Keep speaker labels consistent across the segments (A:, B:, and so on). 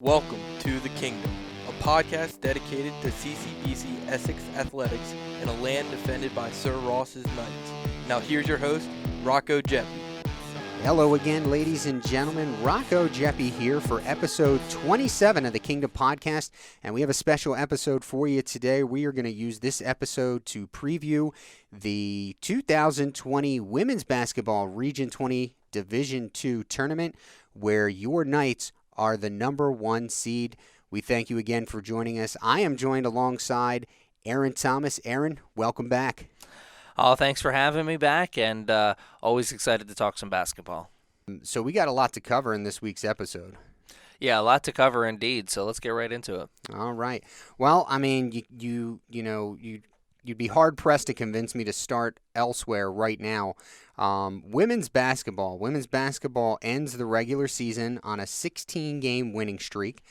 A: Welcome to The Kingdom, a podcast dedicated to CCBC Essex Athletics in a land defended by Sir Ross's Knights. Now here's your host, Rocco Jeppy.
B: Hello again, ladies and gentlemen. Rocco Jeppy here for episode 27 of the Kingdom Podcast, and we have a special episode for you today. We are going to use this episode to preview the 2020 Women's Basketball Region 20 Division II Tournament, where your Knights are the number one seed. We thank you again for joining us. I am joined alongside Aaron Thomas. Aaron, welcome back.
C: Oh, thanks for having me back, and always excited to talk some basketball.
B: So we got a lot to cover in this week's episode.
C: Yeah, a lot to cover indeed, so let's get right into it.
B: All right. Well, I mean, you'd be hard-pressed to convince me to start elsewhere right now. Women's basketball ends the regular season on a 16-game winning streak.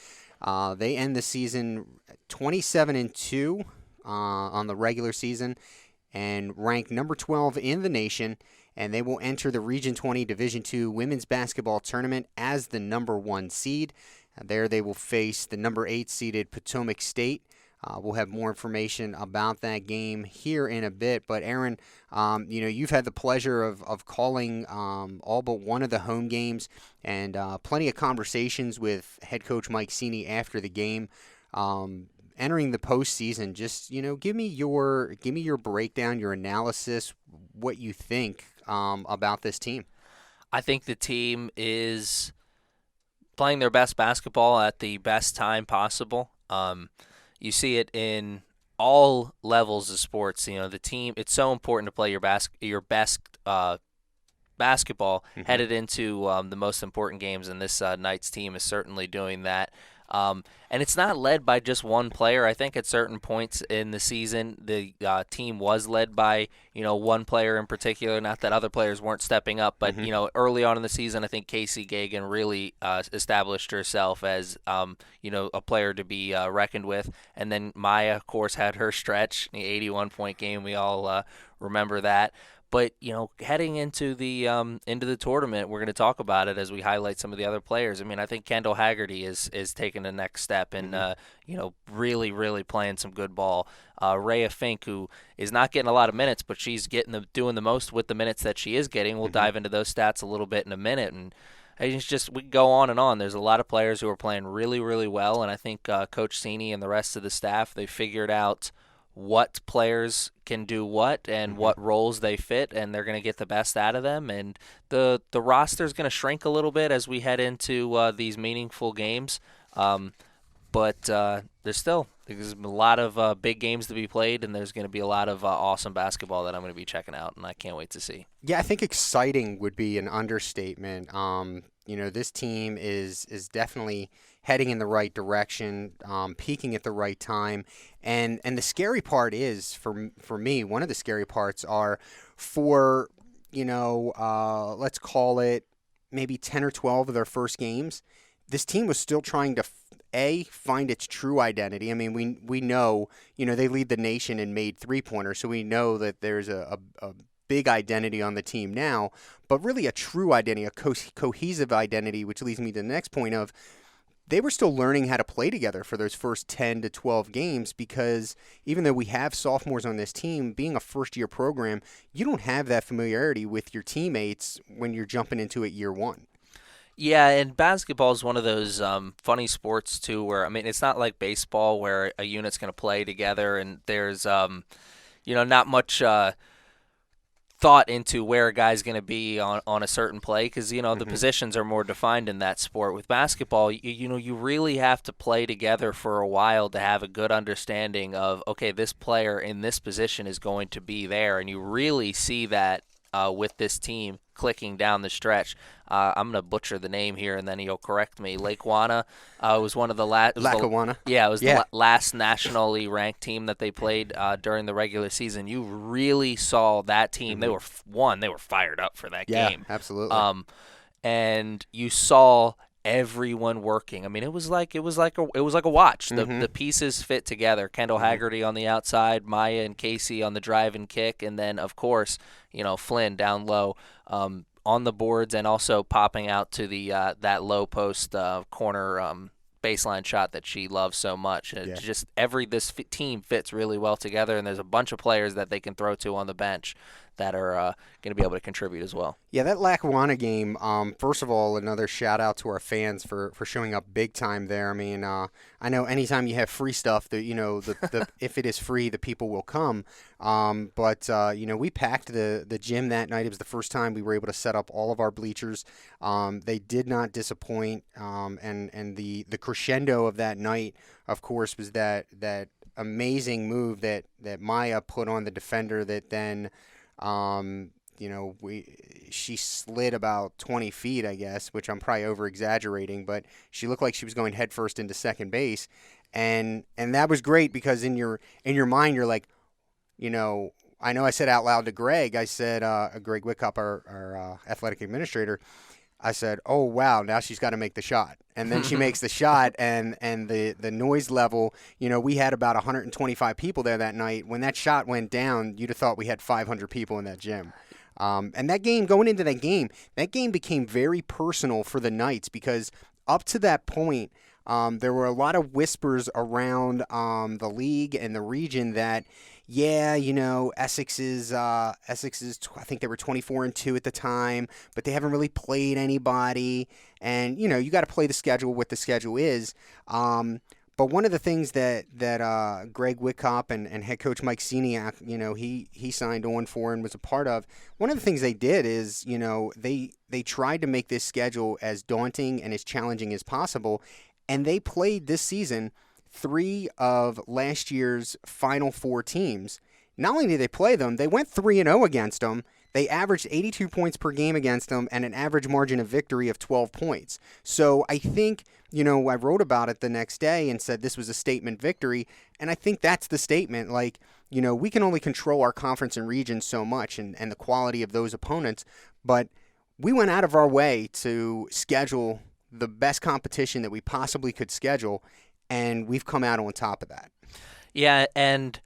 B: They end the season 27-2 on the regular season and rank number 12 in the nation, and they will enter the Region 20 Division II Women's Basketball Tournament as the number one seed. There they will face the number 8 seeded Potomac State. We'll have more information about that game here in a bit. But Aaron, you've had the pleasure of calling all but one of the home games, and plenty of conversations with head coach Mike Sini after the game. Entering the postseason, just give me your breakdown, your analysis, what you think about this team.
C: I think the team is playing their best basketball at the best time possible. You see it in all levels of sports. The team. It's so important to play your best basketball headed into the most important games, and this Knights team is certainly doing that. And it's not led by just one player. I think at certain points in the season, the team was led by one player in particular. Not that other players weren't stepping up, but early on in the season, I think Casey Gagan really established herself as a player to be reckoned with. And then Maya, of course, had her stretch, the 81-point game. We all remember that. But heading into the tournament, we're going to talk about it as we highlight some of the other players. I mean, I think Kendall Haggerty is taking the next step and really playing some good ball. Rhea Fink, who is not getting a lot of minutes, but she's doing the most with the minutes that she is getting. We'll dive into those stats a little bit in a minute, and it's just we go on and on. There's a lot of players who are playing really, really well, and I think Coach Sini and the rest of the staff, they figured out what players can do what and what roles they fit, and they're going to get the best out of them. And the roster is going to shrink a little bit as we head into these meaningful games. But there's a lot of big games to be played, and there's going to be a lot of awesome basketball that I'm going to be checking out, and I can't wait to see.
B: Yeah, I think exciting would be an understatement. This team is definitely heading in the right direction, peaking at the right time. And the scary part is, for me, one of the scary parts are for, let's call it maybe 10 or 12 of their first games, this team was still trying to, find its true identity. I mean, we know, they lead the nation in made three-pointers, so we know that there's a big identity on the team now, but really a true identity, a cohesive identity, which leads me to the next point of they were still learning how to play together for those first 10 to 12 games, because even though we have sophomores on this team, being a first-year program, you don't have that familiarity with your teammates when you're jumping into it year one.
C: Yeah, and basketball is one of those funny sports, too, where, it's not like baseball where a unit's going to play together and there's, not much thought into where a guy's going to be on a certain play, because the positions are more defined in that sport. With basketball, you really have to play together for a while to have a good understanding of, okay, this player in this position is going to be there, and you really see that with this team clicking down the stretch. I'm going to butcher the name here, and then he'll correct me. Lackawanna was one of the last.
B: Lackawanna.
C: The last nationally ranked team that they played during the regular season. You really saw that team. They were fired up for that game.
B: Yeah, absolutely.
C: And you saw everyone working. It was like a watch. The pieces fit together. Kendall Haggerty on the outside, Maya and Casey on the drive and kick, and then of course, Flynn down low on the boards and also popping out to the that low post corner baseline shot that she loves so much. And it's
B: Yeah.
C: just team fits really well together, and there's a bunch of players that they can throw to on the bench that are going to be able to contribute as well.
B: Yeah, that Lackawanna game, first of all, another shout out to our fans for showing up big time there. I mean, I know anytime you have free stuff, the if it is free, the people will come. But we packed the gym that night. It was the first time we were able to set up all of our bleachers. They did not disappoint. And the crescendo of that night, of course, was that amazing move that Maya put on the defender that then she slid about 20 feet, I guess, which I'm probably over exaggerating, but she looked like she was going headfirst into second base. And that was great because in your mind, you're like, I know I said out loud to Greg, I said, Greg Wickup, our athletic administrator, I said, oh, wow, now she's got to make the shot. And then she makes the shot, and the noise level, we had about 125 people there that night. When that shot went down, you'd have thought we had 500 people in that gym. And that game, going into that game became very personal for the Knights because up to that point, there were a lot of whispers around the league and the region that, Essex is I think they were 24-2 at the time, but they haven't really played anybody. And, you got to play the schedule what the schedule is. But one of the things that Greg Wickup and head coach Mike Seniak, he signed on for and was a part of, one of the things they did is, they tried to make this schedule as daunting and as challenging as possible. And they played this season 3 of last year's Final Four teams. Not only did they play them, they went 3-0 against them. They averaged 82 points per game against them and an average margin of victory of 12 points. So I think, I wrote about it the next day and said this was a statement victory. And I think that's the statement. Like, we can only control our conference and region so much and the quality of those opponents. But we went out of our way to schedule the best competition that we possibly could schedule, and we've come out on top of that.
C: Yeah, and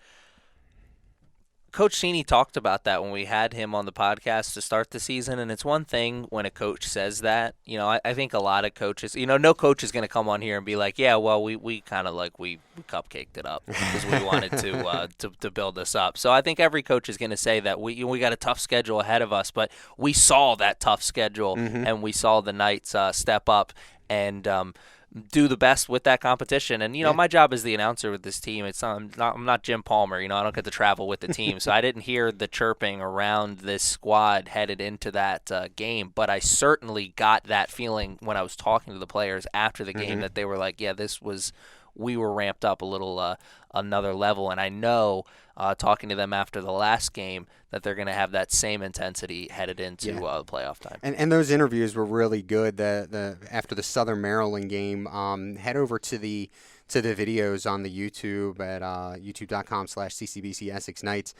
C: Coach Cini talked about that when we had him on the podcast to start the season, and it's one thing when a coach says that. I think a lot of coaches, no coach is going to come on here and be like, yeah, well, we kind of we cupcaked it up because we wanted to build this up. So I think every coach is going to say that we got a tough schedule ahead of us, but we saw that tough schedule, and we saw the Knights step up and do the best with that competition. And, my job as the announcer with this team, I'm not Jim Palmer. I don't get to travel with the team. So I didn't hear the chirping around this squad headed into that game. But I certainly got that feeling when I was talking to the players after the game that they were like, yeah, we were ramped up a little another level. And I know talking to them after the last game that they're going to have that same intensity headed into the playoff time. And
B: those interviews were really good. The after the Southern Maryland game, head over to the videos on the YouTube at youtube.com/CCBC Essex Knights.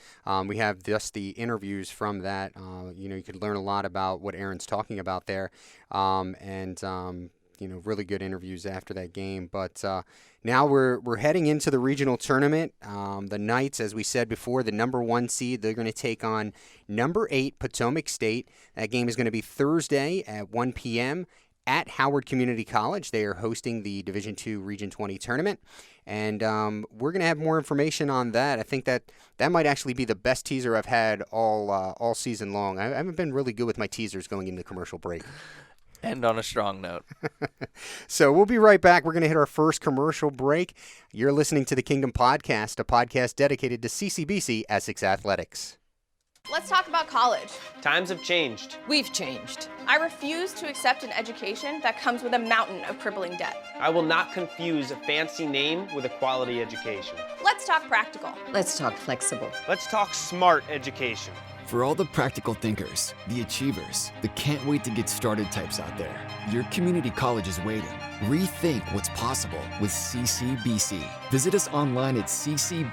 B: We have just the interviews from that. You could learn a lot about what Aaron's talking about there, really good interviews after that game. But now we're heading into the regional tournament. The Knights, as we said before, the number 1 seed, they're going to take on number 8 Potomac State. That game is going to be Thursday at 1 p.m. at Howard Community College. They are hosting the Division II Region 20 tournament. And we're going to have more information on that. I think that might actually be the best teaser I've had all season long. I haven't been really good with my teasers going into commercial break.
C: End on a strong note.
B: So we'll be right back. We're going to hit our first commercial break. You're listening to the Kingdom Podcast, a podcast dedicated to CCBC Essex Athletics.
D: Let's talk about college.
E: Times have changed.
F: We've changed.
D: I refuse to accept an education that comes with a mountain of crippling debt.
E: I will not confuse a fancy name with a quality education.
D: Let's talk practical.
F: Let's talk flexible.
E: Let's talk smart education.
G: For all the practical thinkers, the achievers, the can't wait to get started types out there, your community college is waiting. Rethink what's possible with CCBC. Visit us online at ccbcmd.edu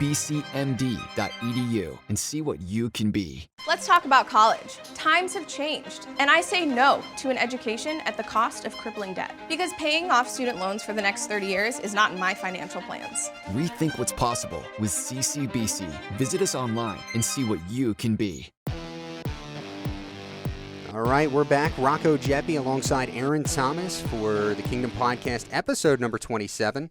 G: and see what you can be.
D: Let's talk about college. Times have changed, and I say no to an education at the cost of crippling debt, because paying off student loans for the next 30 years is not in my financial plans.
G: Rethink what's possible with CCBC. Visit us online and see what you can be.
B: All right, we're back. Rocco Jeppy alongside Aaron Thomas for the Kingdom Podcast, episode number 27.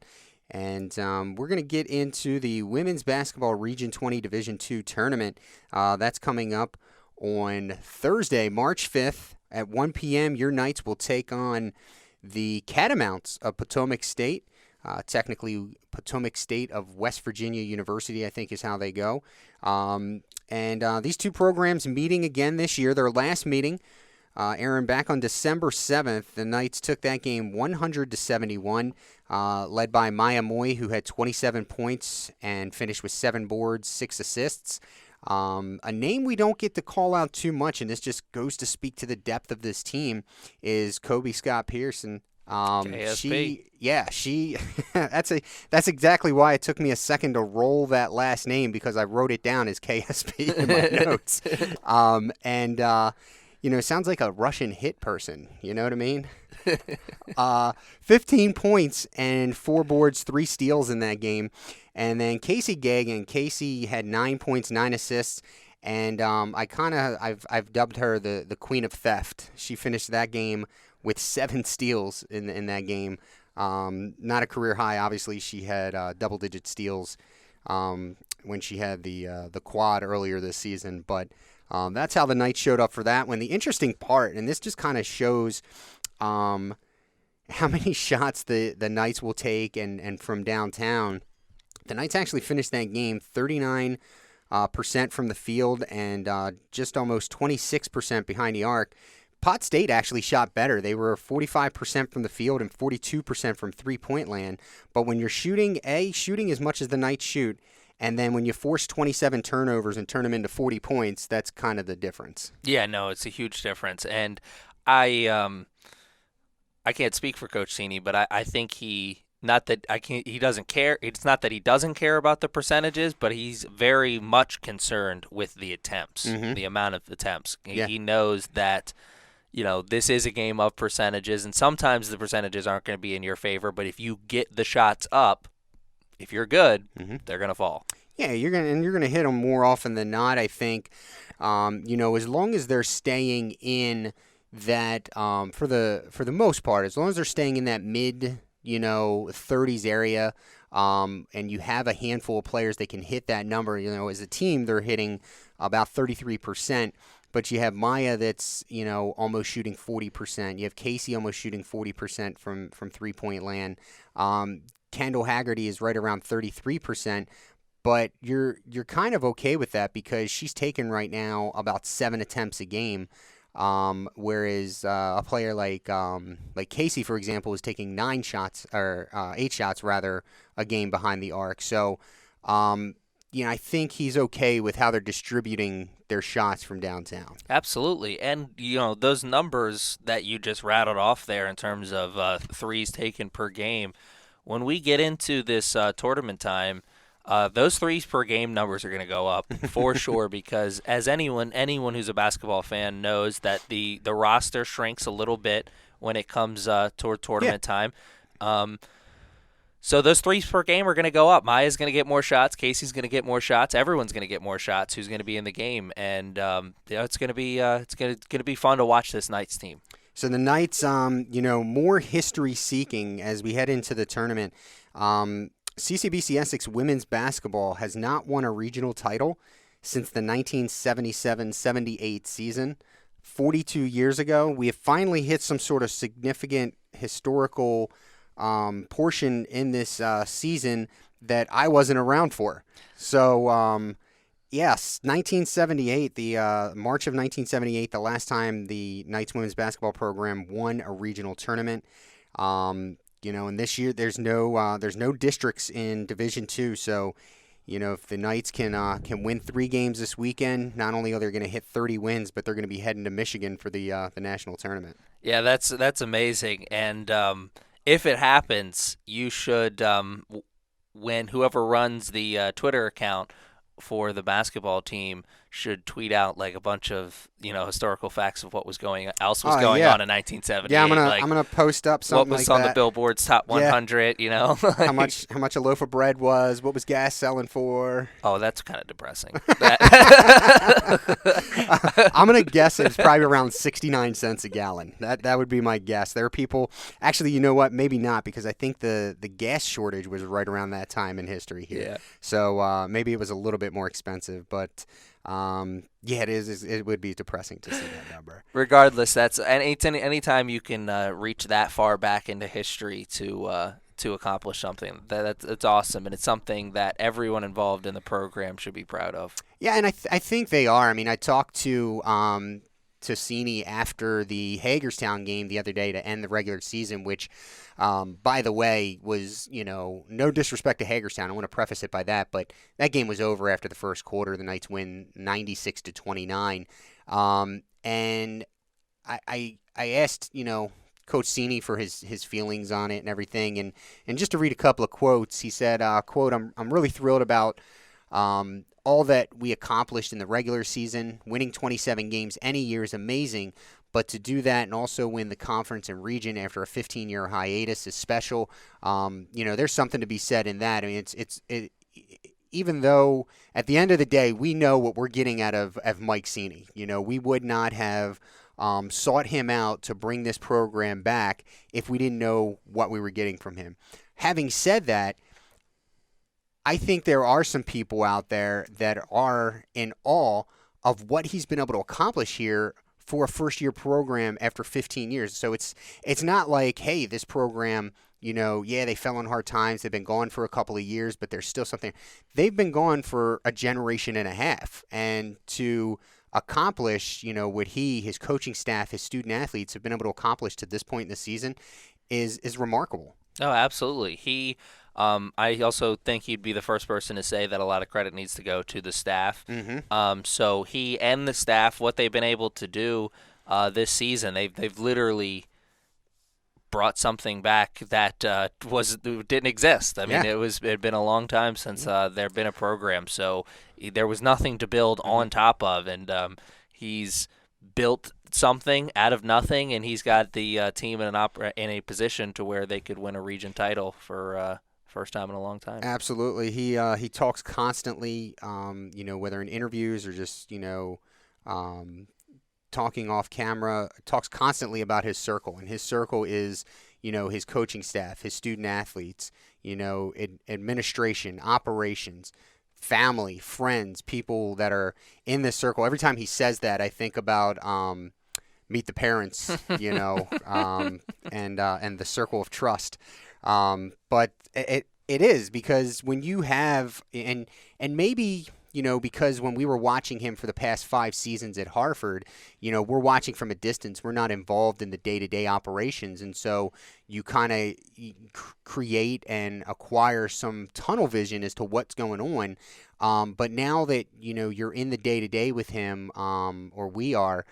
B: And we're going to get into the Women's Basketball Region 20 Division II tournament. That's coming up on Thursday, March 5th at 1 p.m. Your Knights will take on the Catamounts of Potomac State. Technically, Potomac State of West Virginia University, I think is how they go. And these two programs meeting again this year. Their last meeting, Aaron, back on December 7th, the Knights took that game 100-71, led by Maya Moy, who had 27 points and finished with 7 boards, 6 assists. A name we don't get to call out too much, and this just goes to speak to the depth of this team, is Kobe Scott Pearson.
C: KSP.
B: She that's exactly why it took me a second to roll that last name, because I wrote it down as KSP in my notes. Sounds like a Russian hit person. You know what I mean? 15 points and 4 boards, 3 steals in that game. And then Casey Gagan. Casey had 9 points, 9 assists. And I've dubbed her the Queen of Theft. She finished that game with 7 steals in that game. Not a career high, obviously. She had double-digit steals when she had the quad earlier this season. But that's how the Knights showed up for that one. The interesting part, and this just kind of shows how many shots the Knights will take and from downtown. The Knights actually finished that game 39% from the field and just almost 26% behind the arc. Pot State actually shot better. They were 45% from the field and 42% from three-point land. But when you're shooting as much as the Knights shoot, and then when you force 27 turnovers and turn them into 40 points, that's kind of the difference.
C: Yeah, no, it's a huge difference. And I can't speak for Coach Cini, but I think he doesn't care. It's not that he doesn't care about the percentages, but he's very much concerned with the attempts, the amount of attempts.
B: Yeah.
C: He knows that, this is a game of percentages, and sometimes the percentages aren't going to be in your favor, but if you get the shots up, if you're good, they're going to fall.
B: Yeah, you're gonna hit them more often than not, I think. As long as they're staying in that, for the most part, as long as they're staying in that mid 30s area, and you have a handful of players that can hit that number. As a team, they're hitting about 33%, but you have Maya that's, almost shooting 40%. You have Casey almost shooting 40% from three-point land. Kendall Haggerty is right around 33%, but you're kind of okay with that because she's taking right now about 7 attempts a game. Whereas a player like Casey, for example, is taking 8 shots rather a game behind the arc. So, I think he's okay with how they're distributing their shots from downtown.
C: Absolutely. And, those numbers that you just rattled off there in terms of threes taken per game, when we get into this tournament time, those threes per game numbers are going to go up for sure, because as anyone who's a basketball fan knows that the roster shrinks a little bit when it comes toward tournament time. So those threes per game are going to go up. Maya's going to get more shots. Casey's going to get more shots. Everyone's going to get more shots who's going to be in the game, and it's going to be fun to watch this Knights team.
B: So the Knights, more history seeking as we head into the tournament. CCBC Essex women's basketball has not won a regional title since the 1977-78 season. 42 years ago, we have finally hit some sort of significant historical portion in this season that I wasn't around for. So, yes, 1978, the March of 1978, the last time the Knights women's basketball program won a regional tournament. And this year there's no districts in Division II, so if the Knights can win 3 games this weekend, not only are they going to hit 30 wins, but they're going to be heading to Michigan for the national tournament.
C: Yeah, that's amazing. And if it happens, you should when whoever runs the Twitter account for the basketball team should tweet out like a bunch of historical facts of what was going on in 1978.
B: Yeah, I'm
C: like,
B: gonna post up something
C: what was
B: like
C: on
B: that.
C: the Billboard's top 100.
B: How much a loaf of bread was, what was gas selling for.
C: Oh, that's kind of depressing.
B: I'm gonna guess it's probably around 69 cents a gallon. That would be my guess. There are people, actually, you know what? Maybe not, because I think the gas shortage was right around that time in history here.
C: Yeah.
B: So maybe it was a little bit more expensive, but it would be depressing to see that number.
C: Regardless, anytime you can reach that far back into history to accomplish something, that's awesome, and it's something that everyone involved in the program should be proud of. Yeah,
B: and I think they are. I mean, I talked to Cini after the Hagerstown game the other day to end the regular season, which, by the way, was, no disrespect to Hagerstown. I want to preface it by that, but that game was over after the first quarter. The Knights win 96-29. And I asked, Coach Cini for his feelings on it and everything. And just to read a couple of quotes, he said, quote, I'm really thrilled about all that we accomplished in the regular season. Winning 27 games any year is amazing, but to do that and also win the conference and region after a 15-year hiatus is special. There's something to be said in that. I mean, even though at the end of the day we know what we're getting out of Mike Cini. We would not have sought him out to bring this program back if we didn't know what we were getting from him. Having said that, I think there are some people out there that are in awe of what he's been able to accomplish here for a first-year program after 15 years. So it's not like, hey, this program, they fell on hard times. They've been gone for a couple of years, but there's still something. They've been gone for a generation and a half. And to accomplish, what his coaching staff, his student athletes have been able to accomplish to this point in the season is remarkable.
C: Oh, absolutely. I also think he'd be the first person to say that a lot of credit needs to go to the staff.
B: Mm-hmm.
C: So he and the staff, what they've been able to do this season, they've literally brought something back that didn't exist. I mean, it had been a long time since there'd been a program, so there was nothing to build on top of, and he's built something out of nothing, and he's got the team in a position to where they could win a region title for first time in a long time.
B: Absolutely. He talks constantly, whether in interviews or just, talking off camera, talks constantly about his circle. And his circle is, his coaching staff, his student athletes, administration, operations, family, friends, people that are in this circle. Every time he says that, I think about Meet the Parents, and the circle of trust. But it is, because when you have, and maybe, because when we were watching him for the past 5 seasons at Hartford, we're watching from a distance. We're not involved in the day-to-day operations. And so you kind of create and acquire some tunnel vision as to what's going on. But now that, you're in the day-to-day with him, or we are,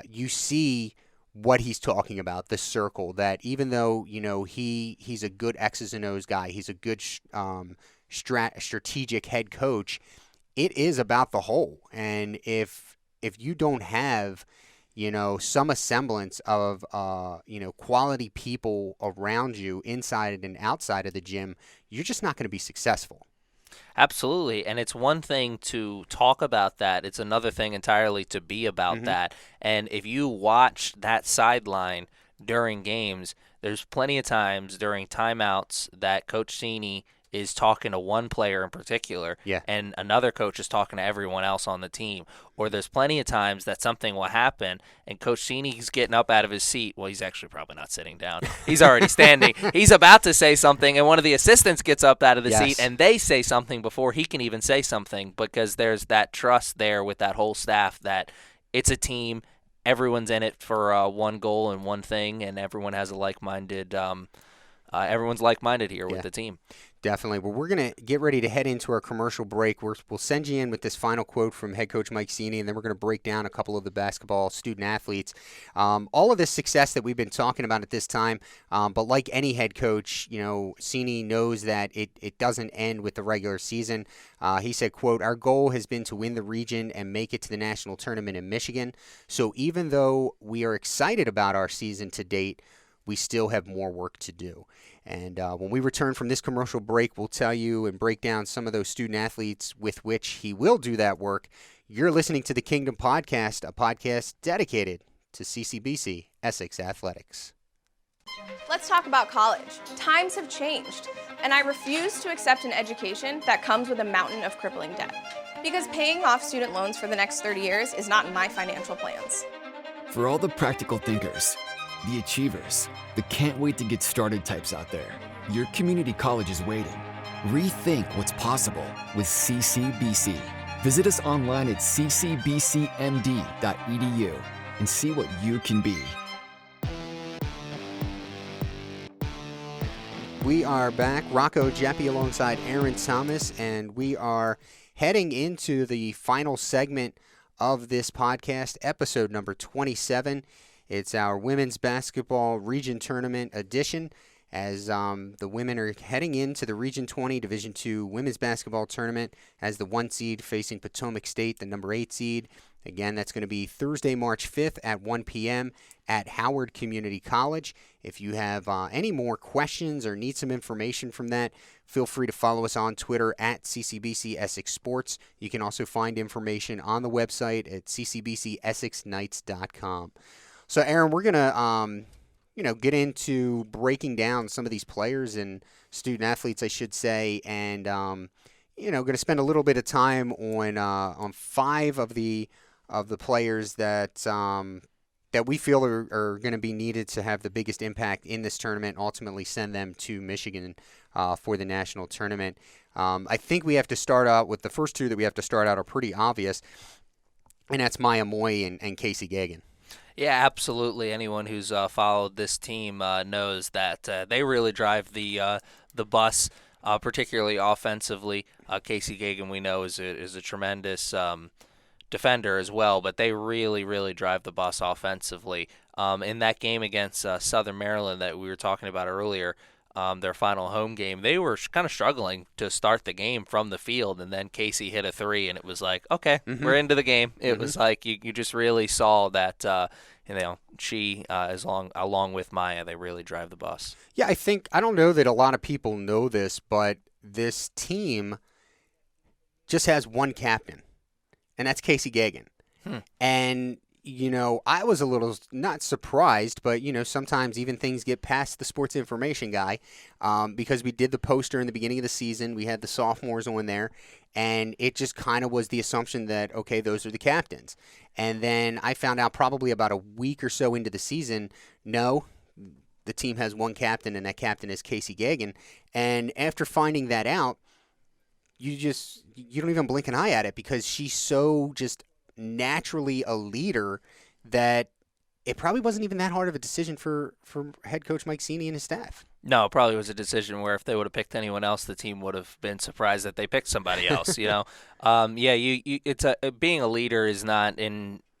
B: you see what he's talking about, the circle, that even though, he's a good X's and O's guy, he's a good strategic head coach, it is about the whole. And if you don't have, some semblance of, quality people around you inside and outside of the gym, you're just not going to be successful.
C: Absolutely, and it's one thing to talk about that. It's another thing entirely to be about that. And if you watch that sideline during games, there's plenty of times during timeouts that Coach Cini is talking to one player in particular, and another coach is talking to everyone else on the team. Or there's plenty of times that something will happen, and Coach Cini's getting up out of his seat. Well, he's actually probably not sitting down. He's already standing. He's about to say something, and one of the assistants gets up out of the seat, and they say something before he can even say something, because there's that trust there with that whole staff that it's a team. Everyone's in it for one goal and one thing, and everyone has a like-minded everyone's like-minded here with the team.
B: Definitely. Well, we're going to get ready to head into our commercial break. We'll send you in with this final quote from head coach Mike Cini, and then we're going to break down a couple of the basketball student athletes. All of this success that we've been talking about at this time, but like any head coach, Cini knows that it doesn't end with the regular season. He said, quote, "Our goal has been to win the region and make it to the national tournament in Michigan. So even though we are excited about our season to date, we still have more work to do." And when we return from this commercial break, we'll tell you and break down some of those student athletes with which he will do that work. You're listening to the Kingdom Podcast, a podcast dedicated to CCBC Essex Athletics.
D: Let's talk about college. Times have changed, and I refuse to accept an education that comes with a mountain of crippling debt. Because paying off student loans for the next 30 years is not in my financial plans.
G: For all the practical thinkers, the achievers, the can't wait to get started types out there, your community college is waiting. Rethink what's possible with CCBC. Visit us online at ccbcmd.edu and see what you can be.
B: We are back. Rocco Jeppi alongside Aaron Thomas, and we are heading into the final segment of this podcast, episode number 27. It's our women's basketball region tournament edition, as the women are heading into the Region 20 Division II women's basketball tournament as the 1 seed facing Potomac State, the number 8 seed. Again, that's going to be Thursday, March 5th at 1 p.m. at Howard Community College. If you have any more questions or need some information from that, feel free to follow us on Twitter at CCBC Essex Sports. You can also find information on the website at ccbcessexknights.com. So, Aaron, we're going to, get into breaking down some of these players and student athletes, I should say, and, going to spend a little bit of time on 5 of the players that that we feel are going to be needed to have the biggest impact in this tournament, ultimately send them to Michigan for the national tournament. I think we have to start out with the first 2 that we have to start out are pretty obvious, and that's Maya Moy and Casey Gagan.
C: Yeah, absolutely. Anyone who's followed this team knows that they really drive the bus, particularly offensively. Casey Gagan, we know, is a tremendous defender as well, but they really, really drive the bus offensively. In that game against Southern Maryland that we were talking about earlier, their final home game, they were kind of struggling to start the game from the field, and then Casey hit a 3, and it was like, okay, we're into the game. It was like you just really saw that, she, along with Maya, they really drive the bus.
B: Yeah, I don't know that a lot of people know this, but this team just has one captain, and that's Casey Gagan. And I was a little not surprised, but, sometimes even things get past the sports information guy because we did the poster in the beginning of the season. We had the sophomores on there, and it just kind of was the assumption that, okay, those are the captains. And then I found out probably about a week or so into the season, no, the team has one captain, and that captain is Casey Gagan. And after finding that out, you don't even blink an eye at it because she's so just naturally a leader that it probably wasn't even that hard of a decision for head coach Mike Cini and his staff.
C: No, it probably was a decision where if they would have picked anyone else, the team would have been surprised that they picked somebody else. Being a leader is not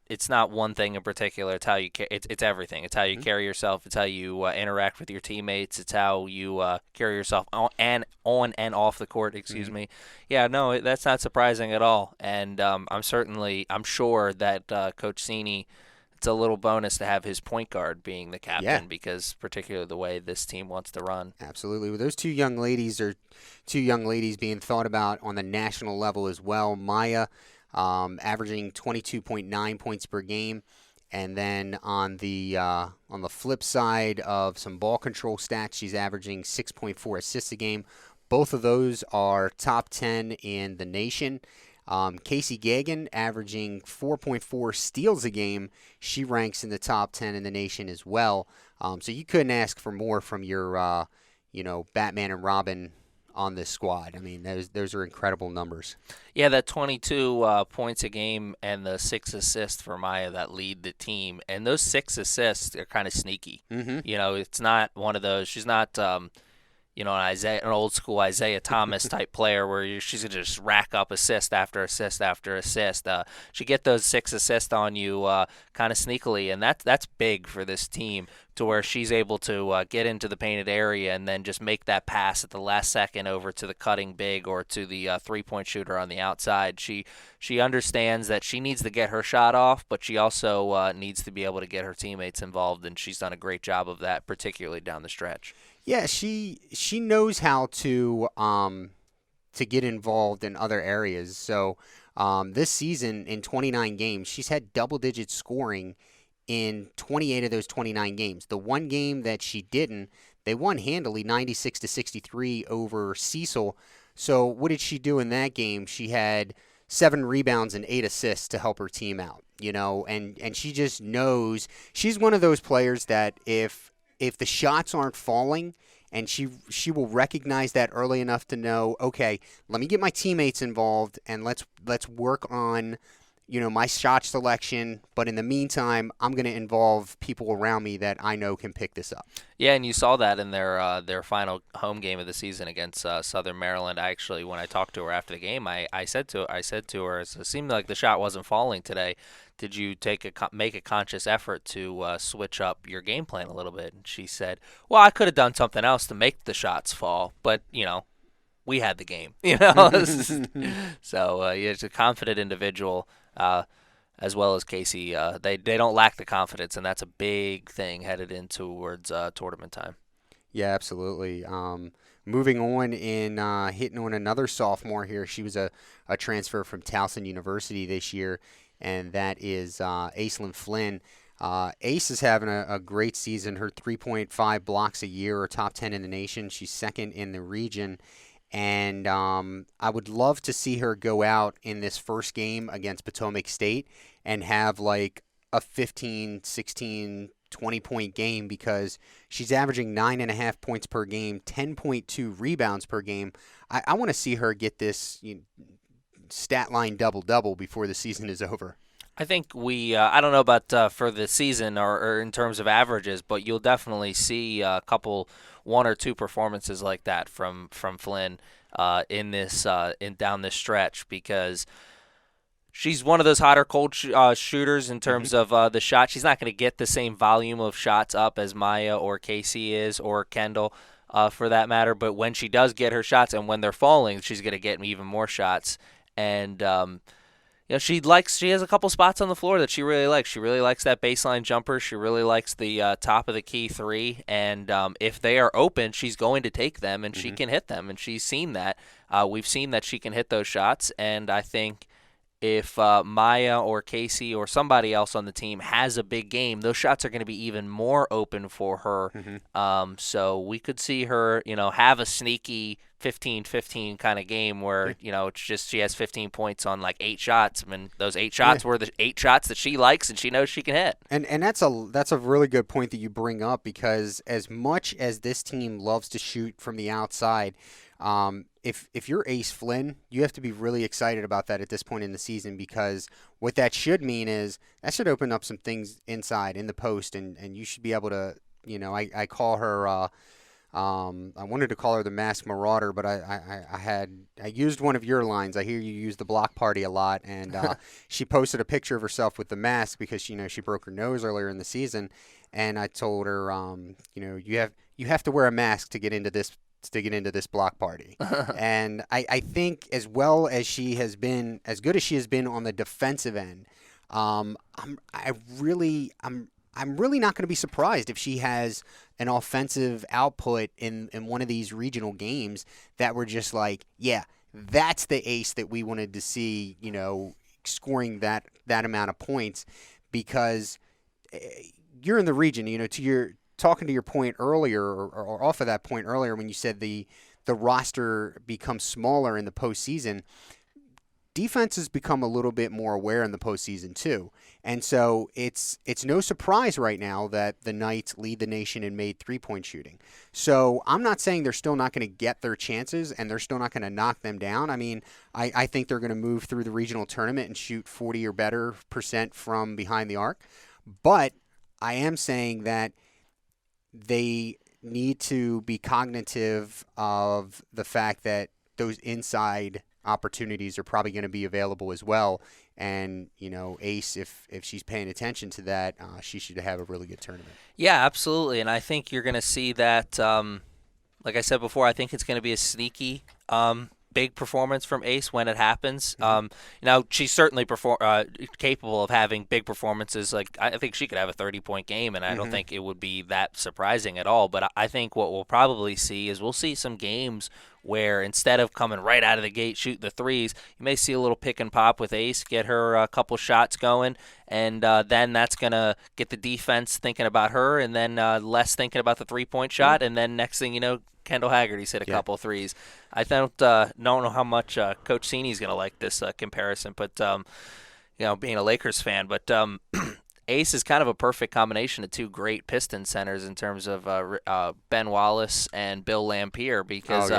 C: it's not one thing in particular. It's how you it's everything. It's how you carry yourself. It's how you interact with your teammates. It's how you carry yourself on and off the court. Excuse me. Yeah, no, that's not surprising at all. And I'm sure that Coach Cini, it's a little bonus to have his point guard being the captain because particularly the way this team wants to run.
B: Absolutely. Well, those 2 young ladies are 2 young ladies being thought about on the national level as well. Maya averaging 22.9 points per game, and then on the flip side of some ball control stats, she's averaging 6.4 assists a game. Both of those are top 10 in the nation. Casey Gagan averaging 4.4 steals a game. She ranks in the top 10 in the nation as well. So you couldn't ask for more from your, Batman and Robin on this squad. I mean, those are incredible numbers.
C: Yeah, that 22 points a game and the 6 assists for Maya that lead the team. And those 6 assists are kind of sneaky. It's not one of those. She's not an old school Isaiah Thomas type player where she's gonna just rack up assist after assist after assist. She get those 6 assists on you kind of sneakily, and that's big for this team to where she's able to get into the painted area and then just make that pass at the last second over to the cutting big or to the 3-point shooter on the outside. She understands that she needs to get her shot off, but she also needs to be able to get her teammates involved, and she's done a great job of that, particularly down the stretch.
B: Yeah, she knows how to get involved in other areas. So this season in 29 games, she's had double-digit scoring in 28 of those 29 games. The one game that she didn't, they won handily 96-63 over Cecil. So what did she do in that game? She had 7 rebounds and 8 assists to help her team out, and she just knows. She's one of those players that if the shots aren't falling, and she will recognize that early enough to know, okay, let me get my teammates involved and let's work on, my shot selection. But in the meantime, I'm going to involve people around me that I know can pick this up.
C: Yeah, and you saw that in their final home game of the season against Southern Maryland. Actually, when I talked to her after the game, I said to her, it seemed like the shot wasn't falling today. Did you make a conscious effort to switch up your game plan a little bit? And she said, well, I could have done something else to make the shots fall, but, we had the game, So it's a confident individual, as well as Casey. They don't lack the confidence, and that's a big thing headed in towards tournament time.
B: Yeah, absolutely. Moving on and hitting on another sophomore here. She was a transfer from Towson University this year, and that is Aislinn Flynn. Ace is having a great season. Her 3.5 blocks a year are top 10 in the nation. She's second in the region. And I would love to see her go out in this first game against Potomac State and have like a 15, 16, 20-point game, because she's averaging 9.5 points per game, 10.2 rebounds per game. I want to see her get this stat line double-double before the season is over.
C: I think I don't know about for the season or in terms of averages, but you'll definitely see a couple, 1 or 2 performances like that from Flynn in down this stretch, because she's one of those hot or cold shooters in terms of the shot. She's not going to get the same volume of shots up as Maya or Casey is, or Kendall for that matter, but when she does get her shots and when they're falling, she's going to get even more shots. And she has a couple spots on the floor that she really likes. She really likes that baseline jumper. She really likes the top of the key 3. And if they are open, she's going to take them, and she can hit them. And she's seen that. We've seen that she can hit those shots. And I think if Maya or Casey or somebody else on the team has a big game, those shots are going to be even more open for her. So we could see her, have a sneaky 15-15 kind of game where, it's just she has 15 points on like 8 shots. I mean, those 8 shots were the 8 shots that she likes and she knows she can hit.
B: And that's a really good point that you bring up, because as much as this team loves to shoot from the outside, if you're Ace Flynn, you have to be really excited about that at this point in the season, because what that should mean is that should open up some things inside in the post, and you should be able to, I call her, I wanted to call her the Masked Marauder, but I used one of your lines. I hear you use the block party a lot, and she posted a picture of herself with the mask because she broke her nose earlier in the season, and I told her, you have to wear a mask to get into this block party. And I think as well as she has been, as good as she has been on the defensive end, I'm really not going to be surprised if she has an offensive output in one of these regional games that we're just like, yeah, that's the ace that we wanted to see, scoring that amount of points, because you're in the region, talking to your point earlier, or off of that point earlier when you said the roster becomes smaller in the postseason, defenses become a little bit more aware in the postseason too. And so it's no surprise right now that the Knights lead the nation in made 3-point shooting. So I'm not saying they're still not going to get their chances and they're still not going to knock them down. I mean, I think they're going to move through the regional tournament and shoot 40 or better % from behind the arc. But I am saying that they need to be cognitive of the fact that those inside opportunities are probably going to be available as well. And, Ace, if she's paying attention to that, she should have a really good tournament.
C: Yeah, absolutely. And I think you're going to see that, like I said before, I think it's going to be a sneaky big performance from Ace when it happens. She's certainly capable of having big performances. Like I think she could have a 30-point game, and I don't think it would be that surprising at all. But I think what we'll probably see is we'll see some games where instead of coming right out of the gate shooting the threes, you may see a little pick and pop with Ace, get her a couple shots going, and then that's going to get the defense thinking about her, and then less thinking about the three-point shot, and then next thing you know, Kendall Haggerty's hit a couple threes. I don't know how much Coach Sini's going to like this comparison, but being a Lakers fan, but Ace is kind of a perfect combination of two great Piston centers in terms of Ben Wallace and Bill Lampier, because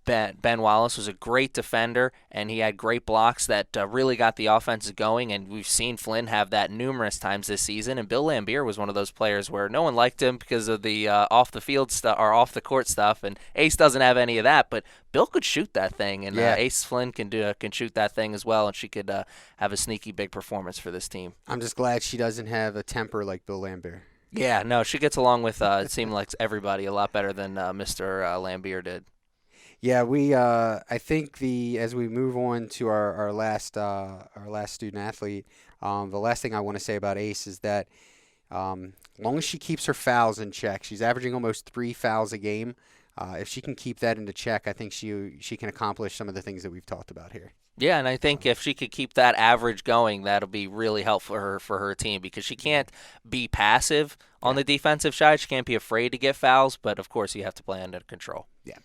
C: Ben Wallace was a great defender, and he had great blocks that really got the offenses going, and we've seen Flynn have that numerous times this season. And Bill Lampier was one of those players where no one liked him because of the off-the-field stuff or off-the-court stuff, and Ace doesn't have any of that, but Bill could shoot that thing, and Ace Flynn can shoot that thing as well, and she could have a sneaky big performance for this team.
B: I'm just glad she doesn't have a temper like Bill Lampier.
C: Yeah, no, she gets along with it seemed like everybody a lot better than Mr. Lampier did.
B: Yeah, I think as we move on to our last student athlete, the last thing I want to say about Ace is that long as she keeps her fouls in check, she's averaging almost 3 fouls a game. If she can keep that into check, I think she can accomplish some of the things that we've talked about here.
C: Yeah, and I think if she could keep that average going, that'll be really helpful for her team, because she can't be passive on the defensive side. She can't be afraid to get fouls, but of course you have to play under control.
B: Yeah.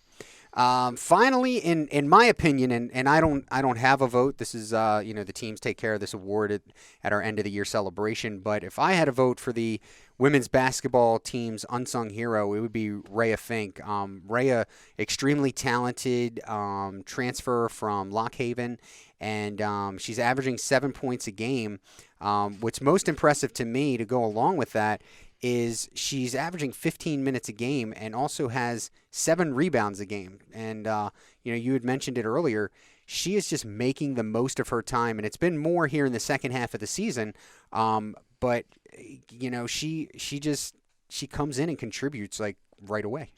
B: Finally, in my opinion, and I don't have a vote. This is the teams take care of this award at our end of the year celebration. But if I had a vote for the women's basketball team's unsung hero, it would be Rhea Fink. Rhea, extremely talented, transfer from Lock Haven, and she's averaging 7 points a game. What's most impressive to me to go along with that is she's averaging 15 minutes a game and also has 7 rebounds a game. And, you had mentioned it earlier. She is just making the most of her time, and it's been more here in the second half of the season. But, she comes in and contributes, like, right away.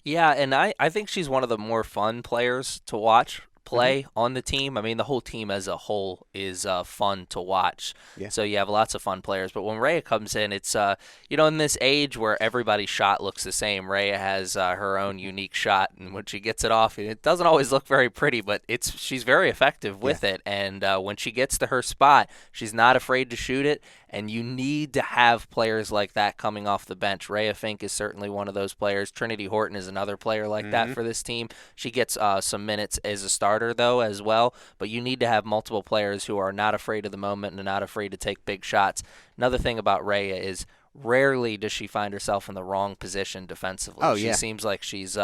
C: Yeah, and I think she's one of the more fun players to watch play on the team. I mean, the whole team as a whole is fun to watch. Yeah. So you have lots of fun players. But when Rhea comes in, it's, in this age where everybody's shot looks the same, Rhea has her own unique shot. And when she gets it off, it doesn't always look very pretty, but she's very effective with it. And when she gets to her spot, she's not afraid to shoot it. And you need to have players like that coming off the bench. Rhea Fink is certainly one of those players. Trinity Horton is another player like that for this team. She gets some minutes as a starter, though, as well. But you need to have multiple players who are not afraid of the moment and not afraid to take big shots. Another thing about Rhea is rarely does she find herself in the wrong position defensively. She seems like she's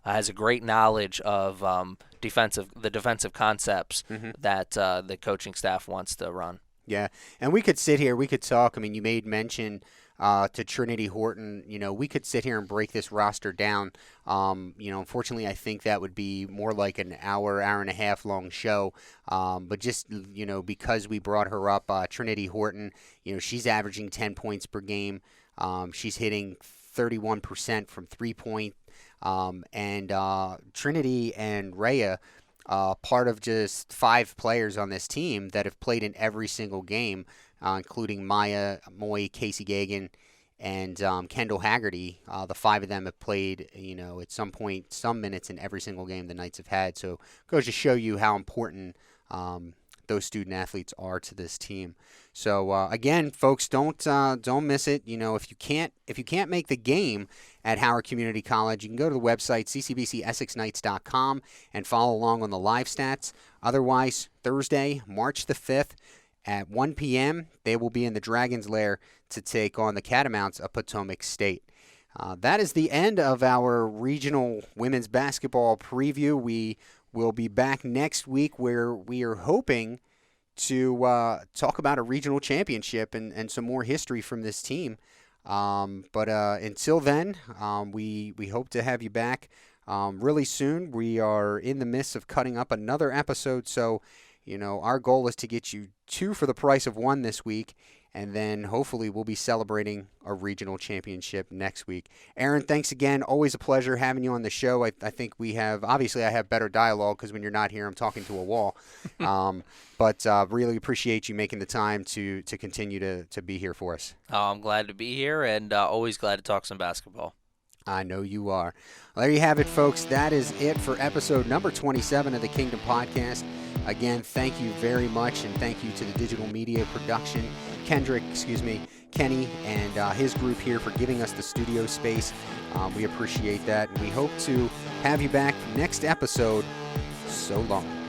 C: has a great knowledge of the defensive concepts that the coaching staff wants to run.
B: Yeah, and we could sit here, we could talk. I mean, you made mention to Trinity Horton. We could sit here and break this roster down. Unfortunately, I think that would be more like an hour and a half long show. But just, because we brought her up, Trinity Horton, she's averaging 10 points per game. She's hitting 31% from 3-point. And Trinity and Rhea, part of just 5 players on this team that have played in every single game, including Maya Moy, Casey Gagan, and Kendall Haggerty. The 5 of them have played, at some point, some minutes in every single game the Knights have had. So it goes to show you how important those student athletes are to this team. So again, folks, don't miss it. If you can't make the game at Howard Community College, you can go to the website ccbcessexknights.com and follow along on the live stats. Otherwise, Thursday, March the 5th at 1 p.m., they will be in the Dragon's Lair to take on the Catamounts of Potomac State. That is the end of our regional women's basketball preview. We will be back next week where we are hoping to talk about a regional championship and some more history from this team. But until then, we hope to have you back really soon. We are in the midst of cutting up another episode, so our goal is to get you 2 for the price of 1 this week, and then hopefully we'll be celebrating a regional championship next week. Aaron, thanks again. Always a pleasure having you on the show. I think we have, obviously I have better dialogue because when you're not here, I'm talking to a wall. But really appreciate you making the time to continue to be here for us.
C: Oh, I'm glad to be here, and always glad to talk some basketball.
B: I know you are. Well, there you have it, folks. That is it for episode number 27 of the Kingdom Podcast. Again, thank you very much, and thank you to the digital media production, Kendrick Kenney, and his group here for giving us the studio space. We appreciate that, and we hope to have you back next episode. So long.